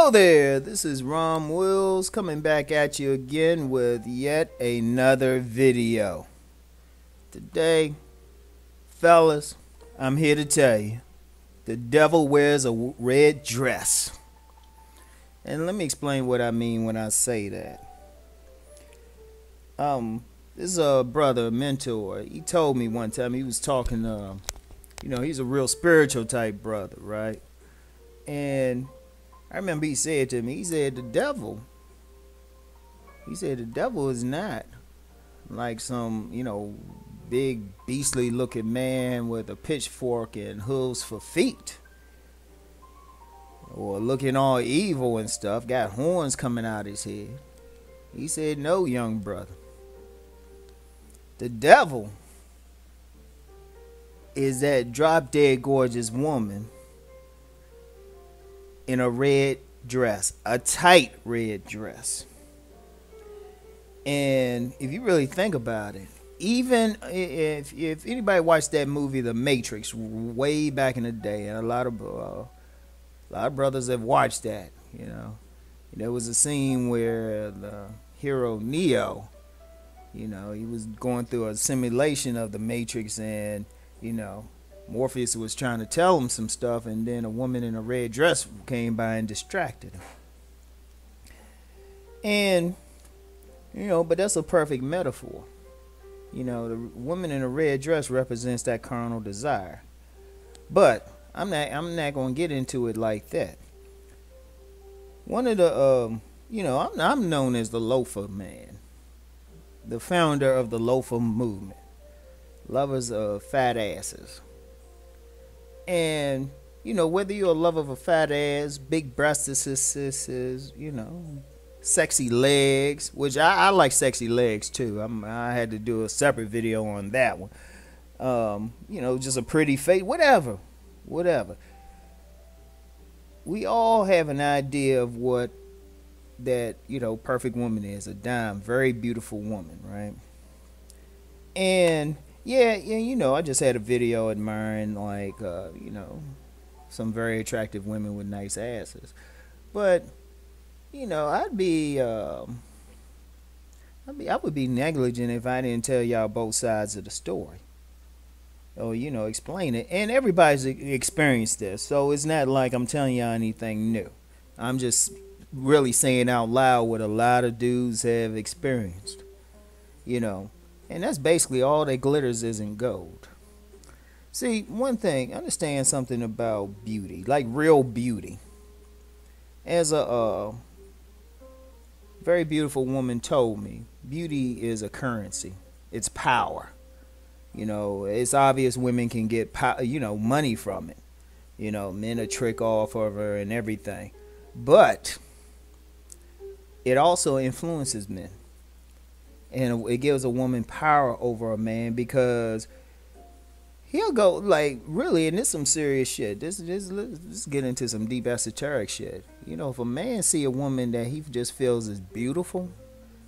Hello there, this is Rom Wills coming back at you again with yet another video. Today, fellas, I'm here to tell you, the devil wears a red dress. And let me explain what I mean when I say that. This is a brother, a mentor. He told me one time, he was talking, he's a real spiritual type brother, right? And I remember he said to me, he said the devil is not like some, big beastly looking man with a pitchfork and hooves for feet. Or looking all evil and stuff, got horns coming out his head. He said, no, young brother. The devil is that drop dead gorgeous woman in a red dress, a tight red dress. And if you really think about it, even if anybody watched that movie The Matrix way back in the day, and a lot of brothers have watched that, there was a scene where the hero Neo, he was going through a simulation of the Matrix, and Morpheus was trying to tell him some stuff, and then a woman in a red dress came by and distracted him. And but that's a perfect metaphor. The woman in a red dress represents that carnal desire. But I'm not going to get into it like that. One of the I'm known as the loafer man, the founder of the loafer movement, lovers of fat asses. And whether you're a lover of a fat ass, big breasted sisters, sexy legs, which I like sexy legs too. I had to do a separate video on that one. Just a pretty face, whatever. We all have an idea of what that perfect woman is. A dime, very beautiful woman, right? And yeah, I just had a video admiring some very attractive women with nice asses. But I would be negligent if I didn't tell y'all both sides of the story. Or explain it. And everybody's experienced this, so it's not like I'm telling y'all anything new. I'm just really saying out loud what a lot of dudes have experienced. And that's basically all that glitters isn't gold. See, one thing, understand something about beauty, like real beauty. As a very beautiful woman told me, beauty is a currency. It's power. It's obvious women can get money from it. Men a trick off of her and everything. But it also influences men. And it gives a woman power over a man, because he'll go really, and this some serious shit. Let's get into some deep esoteric shit. If a man see a woman that he just feels is beautiful,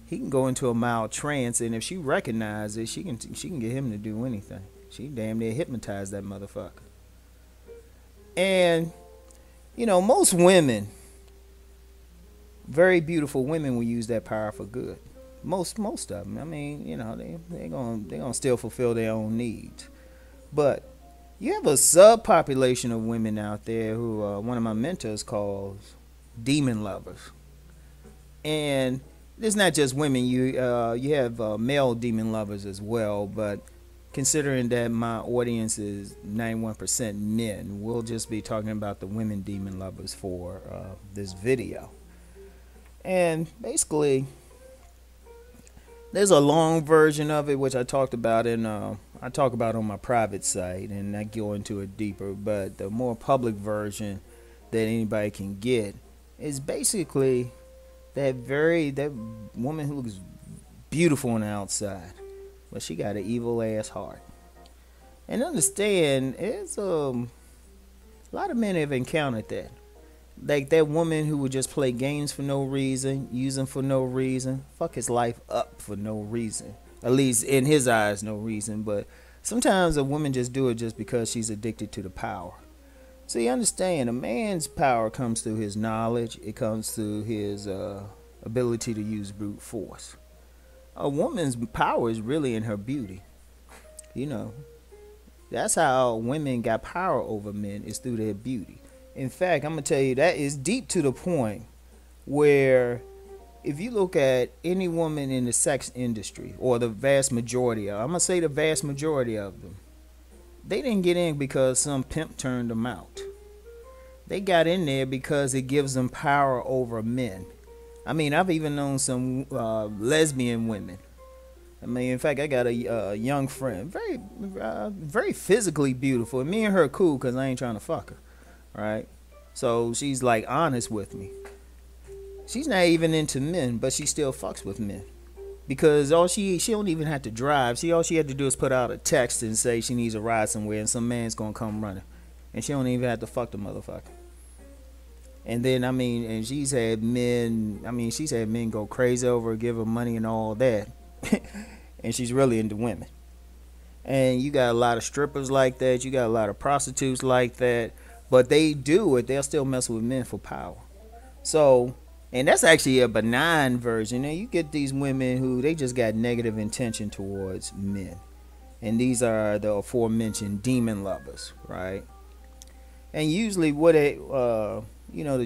he can go into a mild trance, and if she recognizes it, she can get him to do anything. She damn near hypnotize that motherfucker. And most women, very beautiful women, will use that power for good. Most of them. I mean, they're gonna still fulfill their own needs. But you have a subpopulation of women out there who one of my mentors calls demon lovers. And it's not just women. You have male demon lovers as well. But considering that my audience is 91% men, we'll just be talking about the women demon lovers for this video. And basically, there's a long version of it, which I talked about on my private site, and I go into it deeper. But the more public version that anybody can get is basically that woman who looks beautiful on the outside, but she got an evil ass heart. And understand, it's a lot of men have encountered that. Like that woman who would just play games for no reason, use him for no reason, fuck his life up for no reason. At least in his eyes, no reason. But sometimes a woman just do it just because she's addicted to the power. See, understand, a man's power comes through his knowledge. It comes through his ability to use brute force. A woman's power is really in her beauty. You know, that's how women got power over men, is through their beauty. In fact, I'm gonna tell you that is deep to the point where if you look at any woman in the sex industry, or the vast majority of, I'm gonna say the vast majority of them, they didn't get in because some pimp turned them out. They got in there because it gives them power over men. I mean, I've even known some lesbian women. I mean, in fact, I got a young friend, very physically beautiful. And me and her are cool because I ain't trying to fuck her, right? So she's like honest with me. She's not even into men, but she still fucks with men because she don't even have to drive. All she had to do is put out a text and say she needs a ride somewhere, and some man's gonna come running, and she don't even have to fuck the motherfucker. And then, I mean, and she's had men go crazy over her, give her money and all that. And she's really into women. And you got a lot of strippers like that. You got a lot of prostitutes like that. But they do it. They'll still mess with men for power. So, and that's actually a benign version. And you get these women who, they just got negative intention towards men. And these are the aforementioned demon lovers, right? And usually what the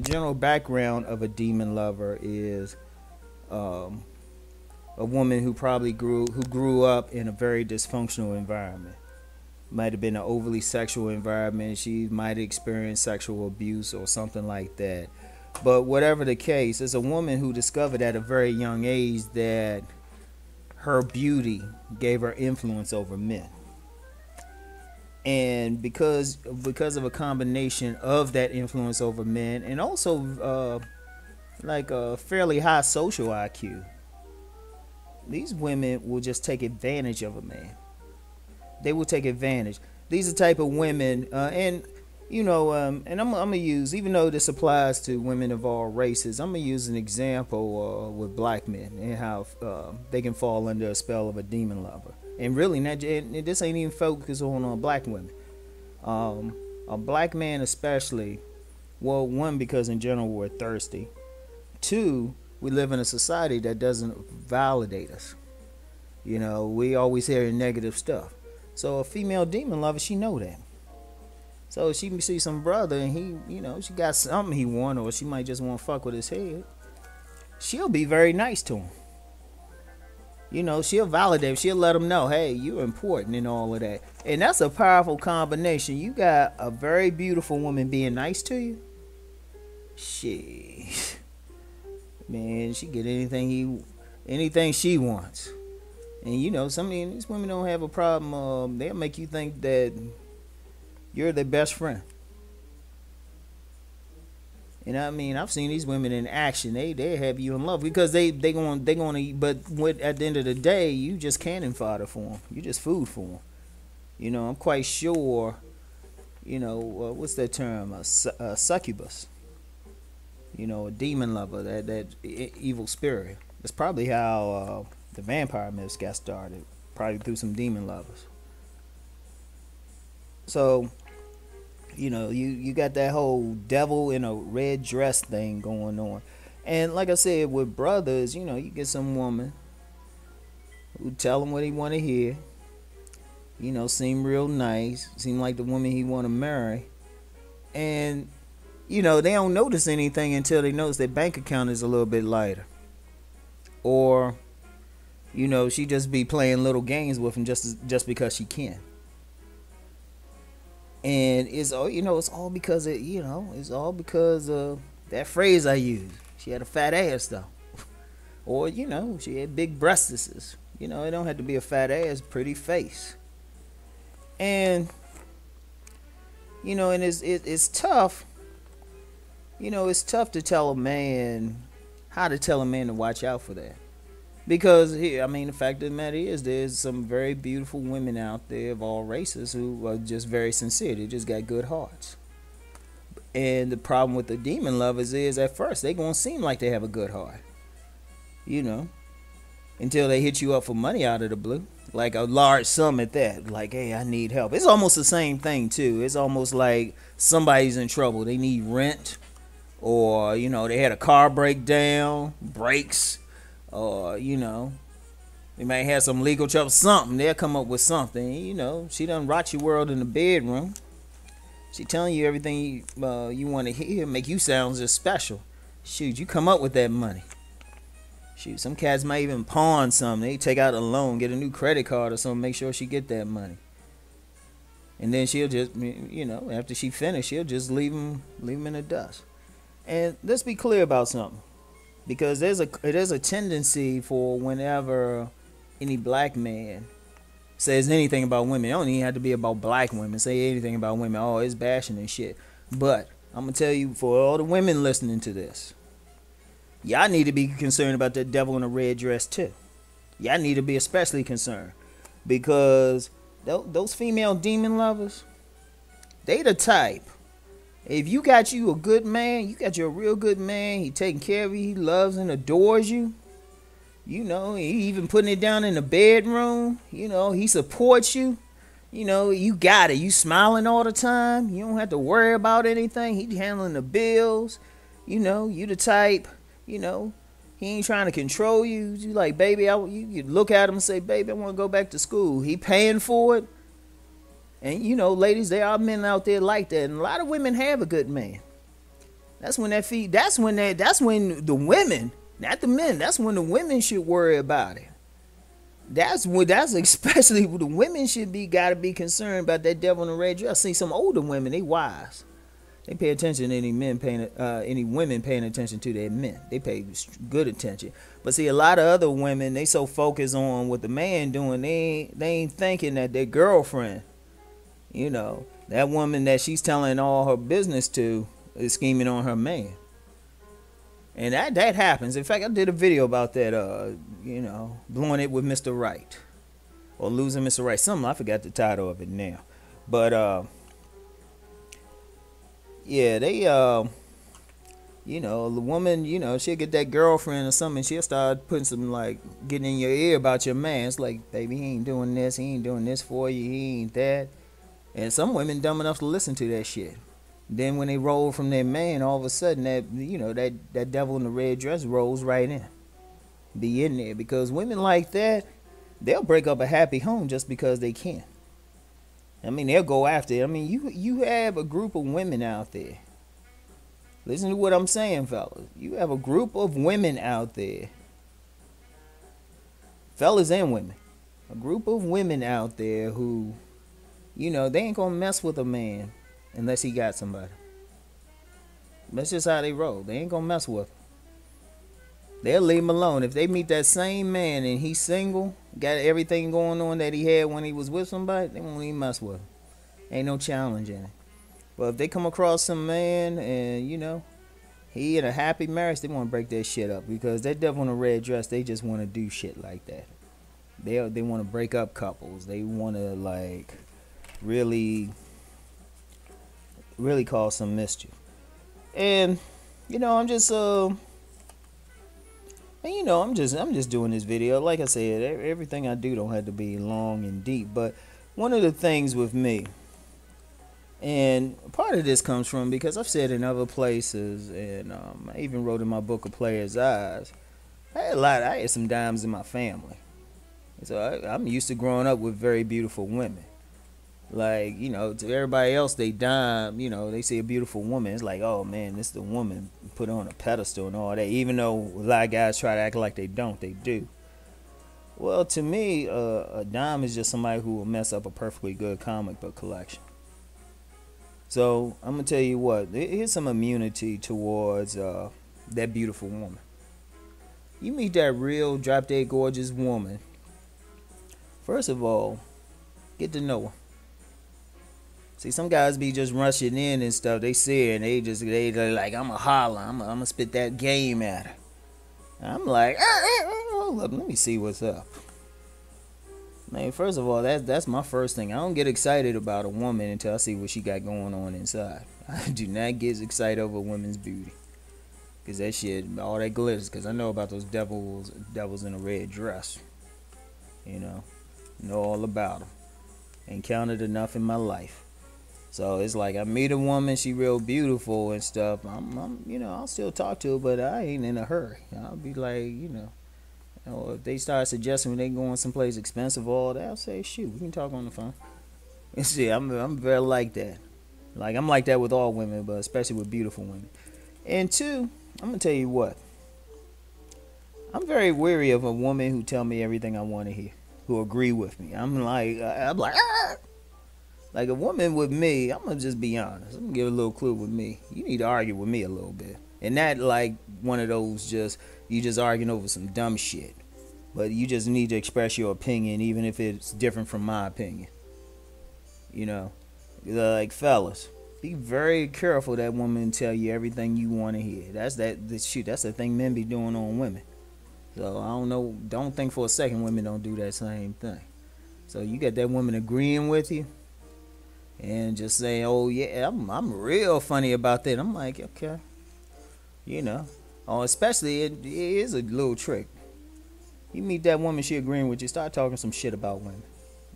general background of a demon lover is a woman who grew up in a very dysfunctional environment. Might have been an overly sexual environment. She might have experienced sexual abuse or something like that. But whatever the case, it's a woman who discovered at a very young age that her beauty gave her influence over men. And because of a combination of that influence over men, and also like a fairly high social IQ, these women will just take advantage of a man. They will take advantage. These are the type of women, and I'm gonna use, even though this applies to women of all races, I'm gonna use an example with black men and how they can fall under a spell of a demon lover. And really, this ain't even focused on black women. A black man especially, well, one, because in general we're thirsty. Two, we live in a society that doesn't validate us. We always hear negative stuff. So a female demon lover, she know that. So if she see some brother and he, she got something he want, or she might just want to fuck with his head, she'll be very nice to him. She'll validate, she'll let him know, hey, you're important and all of that. And that's a powerful combination. You got a very beautiful woman being nice to you. Shit. Man, she get anything she wants. And some of these women don't have a problem. They'll make you think that you're their best friend. And I mean, I've seen these women in action. They have you in love because they going to. But at the end of the day, you just cannon fodder for them. You just food for them. I'm quite sure. What's that term? A succubus. A demon lover, that evil spirit. That's probably how the vampire myths got started. Probably through some demon lovers. So, you got that whole devil in a red dress thing going on. And like I said, with brothers, you get some woman who tell him what he want to hear. Seem real nice. Seem like the woman he want to marry. And, they don't notice anything until they notice their bank account is a little bit lighter. Or, she just be playing little games with him just because she can. And it's all because of that phrase I use. She had a fat ass though, or she had big breasts. It don't have to be a fat ass, pretty face. And and it's tough. It's tough to tell a man how to tell a man to watch out for that. Because the fact of the matter is, there's some very beautiful women out there of all races who are just very sincere. They just got good hearts. And the problem with the demon lovers is, at first, they gonna seem like they have a good heart. until they hit you up for money out of the blue, like a large sum at that. Like, hey, I need help. It's almost the same thing too. It's almost like somebody's in trouble. They need rent, or they had a car breakdown, brakes, or they might have some legal trouble, something. They'll come up with something. She done rock your world in the bedroom. She telling you everything you want to hear, make you sound just special. Shoot, you come up with that money. Shoot, some cats might even pawn something. They take out a loan, get a new credit card or something, make sure she get that money. And then she'll just, after she finish, she'll just leave them in the dust. And let's be clear about something, because there's a tendency for whenever any black man says anything about women, it don't even have to be about black women. Say anything about women, oh, it's bashing and shit. But I'm gonna tell you, for all the women listening to this, y'all need to be concerned about that devil in a red dress too. Y'all need to be especially concerned, because those female demon lovers, they the type. If you got you a good man, you got you a real good man, he taking care of you, he loves and adores you. He even putting it down in the bedroom. He supports you. You got it. You smiling all the time. You don't have to worry about anything. He handling the bills. You the type. He ain't trying to control you. You like, baby, you look at him and say, baby, I want to go back to school. He paying for it. And ladies, there are men out there like that, and a lot of women have a good man. That's when the women, not the men, that's when the women should worry about it. That's especially when the women gotta be concerned about that devil in the red dress. I see some older women, they wise. They pay attention to any women paying attention to their men. They pay good attention. But see, a lot of other women, they so focused on what the man doing, they ain't thinking that their girlfriend, that woman that she's telling all her business to, is scheming on her man. And that happens. In fact, I did a video about that, blowing it with Mr. Right, or losing Mr. Right. Something, I forgot the title of it now. But yeah, they the woman, she'll get that girlfriend or something, she'll start putting some, like, getting in your ear about your man. It's like, baby, he ain't doing this, he ain't doing this for you, he ain't that. And some women dumb enough to listen to that shit. Then when they roll from their man, all of a sudden that devil in the red dress rolls right in. Be in there. Because women like that, they'll break up a happy home just because they can. I mean, they'll go after it. I mean, you have a group of women out there. Listen to what I'm saying, fellas. You have a group of women out there. Fellas and women. A group of women out there who, they ain't gonna mess with a man unless he got somebody. That's just how they roll. They ain't gonna mess with him. They'll leave him alone. If they meet that same man and he's single, got everything going on that he had when he was with somebody, they won't even mess with him. Ain't no challenge in it. But if they come across some man and, he in a happy marriage, they want to break that shit up. Because that devil in a red dress, they just want to do shit like that. They want to break up couples. They want to, like, really cause some mischief. And I'm just doing this video. Like I said, everything I do don't have to be long and deep. But one of the things with me, and part of this comes from, because I've said in other places, and I even wrote in my book, A Player's Eyes, I had some dimes in my family. So I'm used to growing up with very beautiful women. Like, to everybody else, they dime, they see a beautiful woman. It's like, oh man, this is the woman put on a pedestal and all that. Even though a lot of guys try to act like they don't, they do. Well, to me, a dime is just somebody who will mess up a perfectly good comic book collection. So I'm gonna tell you what, here's some immunity towards that beautiful woman. You meet that real drop dead gorgeous woman. First of all, get to know her. See, some guys be just rushing in and stuff. They see her and they like, I'm a holler. I'm gonna spit that game at her. I'm like, hold up, let me see what's up. Man, first of all, that's my first thing. I don't get excited about a woman until I see what she got going on inside. I do not get excited over a woman's beauty. Cause that shit, all that glitters. Cause I know about those devils in a red dress. You know all about them. Encountered enough in my life. So it's like I meet a woman, she real beautiful and stuff. I'll still talk to her, but I ain't in a hurry. I'll be like, if they start suggesting when they going someplace expensive, all that, I'll say, shoot, we can talk on the phone. And see, I'm very like that. Like I'm like that with all women, but especially with beautiful women. And two, I'm gonna tell you what. I'm very weary of a woman who tell me everything I want to hear, who agree with me. I'm like, ah! Like a woman with me, I'm gonna just be honest. I'm gonna give a little clue with me. You need to argue with me a little bit, and not like one of those you just arguing over some dumb shit. But you just need to express your opinion, even if it's different from my opinion. You know, like fellas, be very careful that woman tell you everything you want to hear. That's the thing men be doing on women. So I don't know. Don't think for a second women don't do that same thing. So you get that woman agreeing with you and just saying, "Oh yeah, I'm real funny about that." I'm like, okay, you know. Oh, especially it is a little trick. You meet that woman, she agreeing with you. Start talking some shit about women.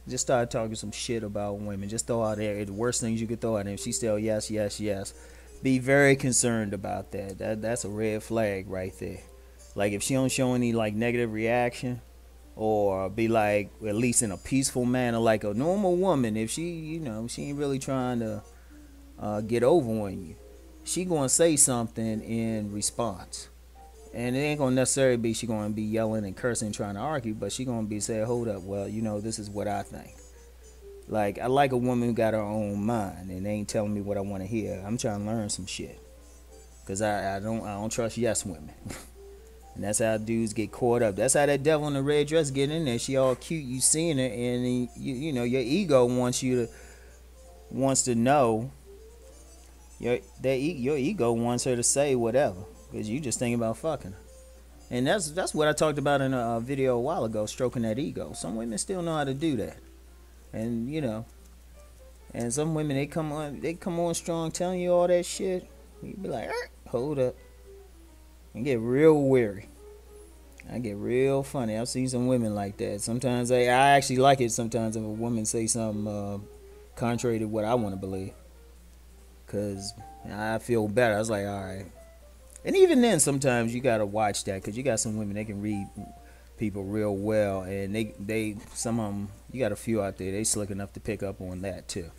Just start talking some shit about women. Just throw out there the worst things you could throw out there. If she still yes, yes, yes, be very concerned about that. That's a red flag right there. Like if she don't show any like negative reaction, or be like at least in a peaceful manner, like a normal woman. If she ain't really trying to get over on you, she gonna say something in response. And it ain't gonna necessarily be she gonna be yelling and cursing trying to argue, but she gonna be saying, hold up, well, this is what I think. Like I like a woman who got her own mind and ain't telling me what I wanna hear. I'm trying to learn some shit. Cause I don't trust yes women. And that's how dudes get caught up. That's how that devil in the red dress get in there. She all cute, you seeing her, and your ego wants to know. Your ego wants her to say whatever, because you just thinking about fucking her. And that's what I talked about in a video a while ago, stroking that ego. Some women still know how to do that, and and some women they come on strong, telling you all that shit. You be like, hold up. I get real weary. I get real funny. I've seen some women like that. Sometimes I actually like it sometimes if a woman say something contrary to what I want to believe. Because I feel better. I was like, all right. And even then, sometimes you got to watch that. Because you got some women, they can read people real well. And some of them, you got a few out there, they slick enough to pick up on that too.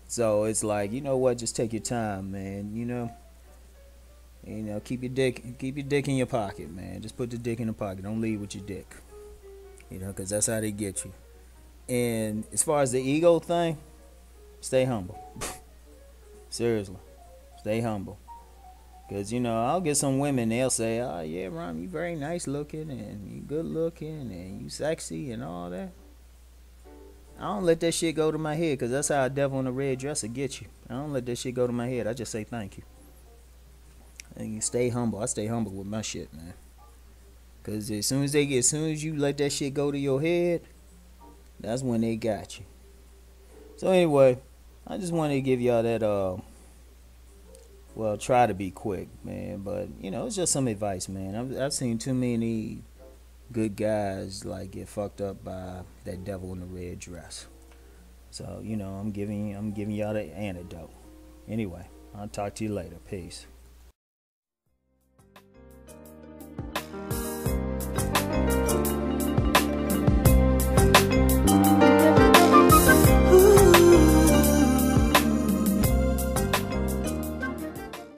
So it's like, you know what, just take your time, man. Keep your dick in your pocket, man. Just put the dick in the pocket. Don't leave with your dick. Because that's how they get you. And as far as the ego thing, stay humble. Seriously, stay humble. Because, I'll get some women, they'll say, oh, yeah, Ron, you very nice looking, and you good looking, and you sexy, and all that. I don't let that shit go to my head, because that's how a devil in a red dress will get you. I don't let that shit go to my head. I just say thank you. And you stay humble. I stay humble with my shit, man. Because as soon as you let that shit go to your head, that's when they got you. So anyway, I just wanted to give y'all that, try to be quick, man. But, it's just some advice, man. I've seen too many good guys, like, get fucked up by that devil in the red dress. So, I'm giving y'all the antidote. Anyway, I'll talk to you later. Peace.